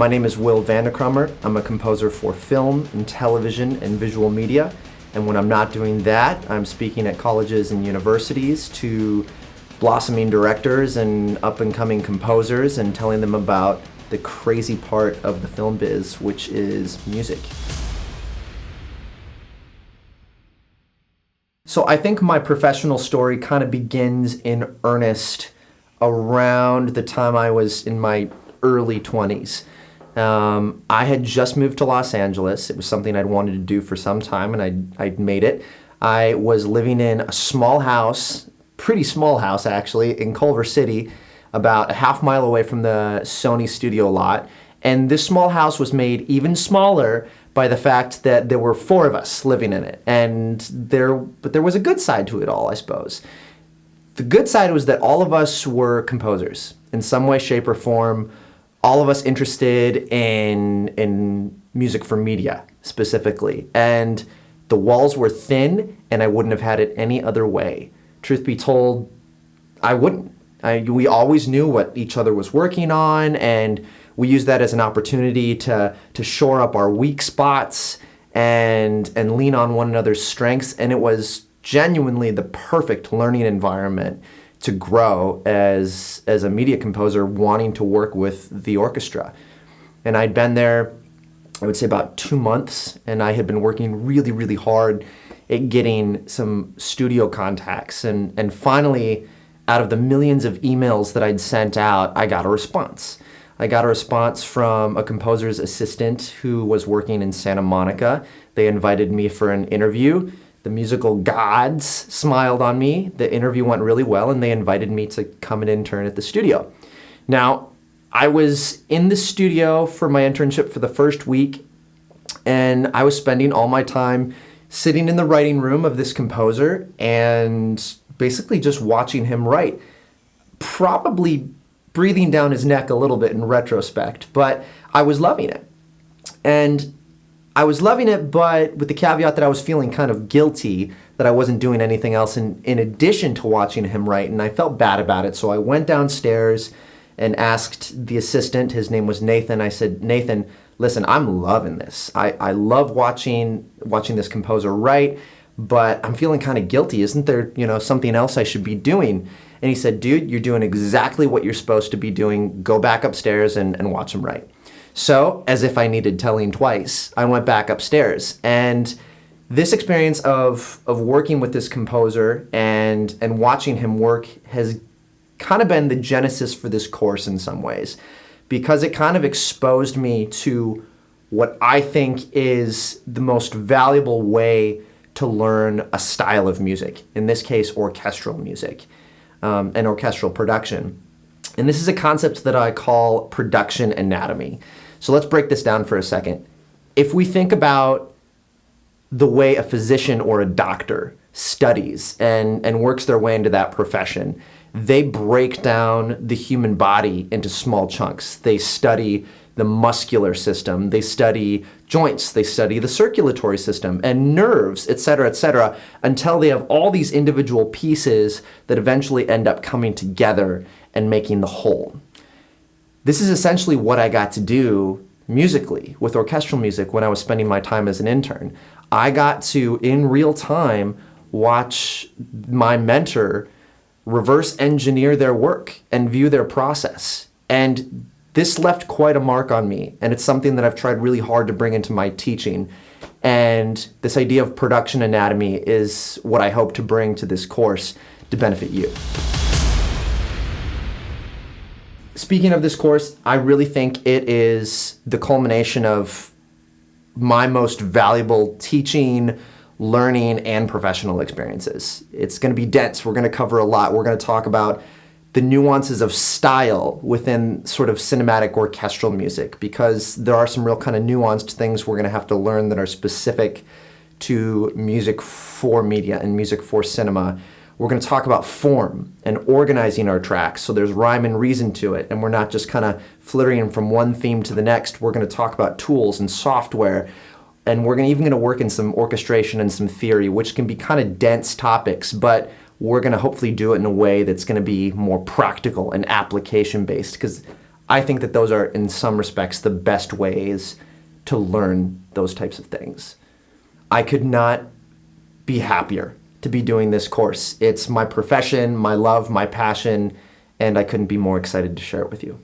My name is Will Crommert. I'm a composer for film and television and visual media. And when I'm not doing that, I'm speaking at colleges and universities to blossoming directors and up-and-coming composers and telling them about the crazy part of the film biz, which is music. So I think my professional story kind of begins in earnest around the time I was in my early 20s. I had just moved to Los Angeles. It was something I'd wanted to do for some time, and I'd made it. I was living in a small house, pretty small house actually, in Culver City, about a half mile away from the Sony studio lot. And this small house was made even smaller by the fact that there were 4 of us living in it. But there was a good side to it all, I suppose. The good side was that all of us were composers in some way, shape, or form. All of us interested in music for media specifically. And the walls were thin, and I wouldn't have had it any other way. Truth be told, I wouldn't. We always knew what each other was working on, and we used that as an opportunity to shore up our weak spots and lean on one another's strengths. And it was genuinely the perfect learning environment to grow as a media composer wanting to work with the orchestra. And I'd been there, I would say about 2 months, and I had been working really, really hard at getting some studio contacts. And finally, out of the millions of emails that I'd sent out, I got a response. I got a response from a composer's assistant who was working in Santa Monica. They invited me for an interview. The musical gods smiled on me. The interview went really well, and they invited me to come and intern at the studio. Now, I was in the studio for my internship for the first week, and I was spending all my time sitting in the writing room of this composer and basically just watching him write, probably breathing down his neck a little bit in retrospect, but I was loving it. And I was loving it, but with the caveat that I was feeling kind of guilty that I wasn't doing anything else in addition to watching him write, and I felt bad about it. So I went downstairs and asked the assistant, his name was Nathan, I said, "Nathan, listen, I'm loving this. I love watching this composer write, but I'm feeling kind of guilty. Isn't there, something else I should be doing?" And he said, "Dude, you're doing exactly what you're supposed to be doing. Go back upstairs and watch him write." So, as if I needed telling twice, I went back upstairs. And this experience of working with this composer and watching him work has kind of been the genesis for this course in some ways, because it kind of exposed me to what I think is the most valuable way to learn a style of music, in this case, orchestral music, and orchestral production. And this is a concept that I call production anatomy. So let's break this down for a second. If we think about the way a physician or a doctor studies and works their way into that profession, they break down the human body into small chunks. They study the muscular system, they study joints, they study the circulatory system and nerves, et cetera, until they have all these individual pieces that eventually end up coming together and making the whole. This is essentially what I got to do musically with orchestral music when I was spending my time as an intern. I got to, in real time, watch my mentor reverse engineer their work and view their process. And this left quite a mark on me, and it's something that I've tried really hard to bring into my teaching. And this idea of production anatomy is what I hope to bring to this course to benefit you. Speaking of this course, I really think it is the culmination of my most valuable teaching, learning, and professional experiences. It's going to be dense. We're going to cover a lot. We're going to talk about the nuances of style within sort of cinematic orchestral music, because there are some real kind of nuanced things we're going to have to learn that are specific to music for media and music for cinema. We're going to talk about form and organizing our tracks so there's rhyme and reason to it, and we're not just kind of flittering from one theme to the next. We're going to talk about tools and software, and we're even going to work in some orchestration and some theory, which can be kind of dense topics, but we're going to hopefully do it in a way that's going to be more practical and application-based, because I think that those are, in some respects, the best ways to learn those types of things. I could not be happier to be doing this course. It's my profession, my love, my passion, and I couldn't be more excited to share it with you.